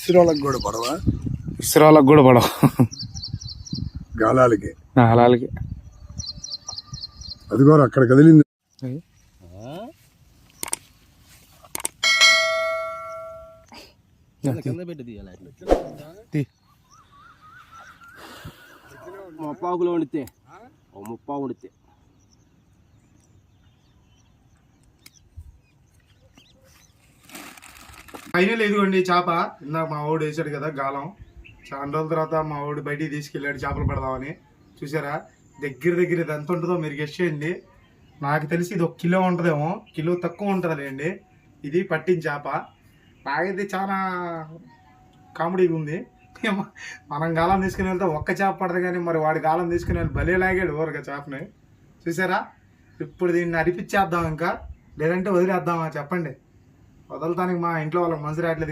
ఇసురాళ్ళకి కూడా పడవ, ఇసురాళ్ళకి కూడా పడవ, గాలాలకి గాలాలకి. అది కూడా అక్కడ కదిలింది. ముప్పాకులో వండితే ముప్పావు వండితే ఫైనల్ ఇదిగోండి చేప. ఇందాక మా వాడు వేసాడు కదా గాలం, చాలా రోజుల తర్వాత మా వాడు బయటికి తీసుకెళ్ళాడు చేపలు పడదామని. చూసారా దగ్గర దగ్గర ఇది ఎంత ఉంటుందో మీరు గెస్ చేయండి. నాకు తెలిసి ఇది 1 కిలో ఉంటుందేమో, కిలో తక్కువ ఉంటుంది అండి. ఇది పట్టిన చేప. నాకైతే చాలా కామెడీగా ఉంది. మనం గాలం తీసుకుని వెళ్తే ఒక్క చేప పడదు, కానీ మరి వాడి గాలం తీసుకుని వెళ్ళి భలే లాగాడు ఊరగా చేపని. చూసారా, ఇప్పుడు దీన్ని అరిపించేద్దాం ఇంకా, లేదంటే వదిలేద్దామా చెప్పండి. వదలటానికి మా ఇంట్లో వాళ్ళకి మనసు రావట్లేదు.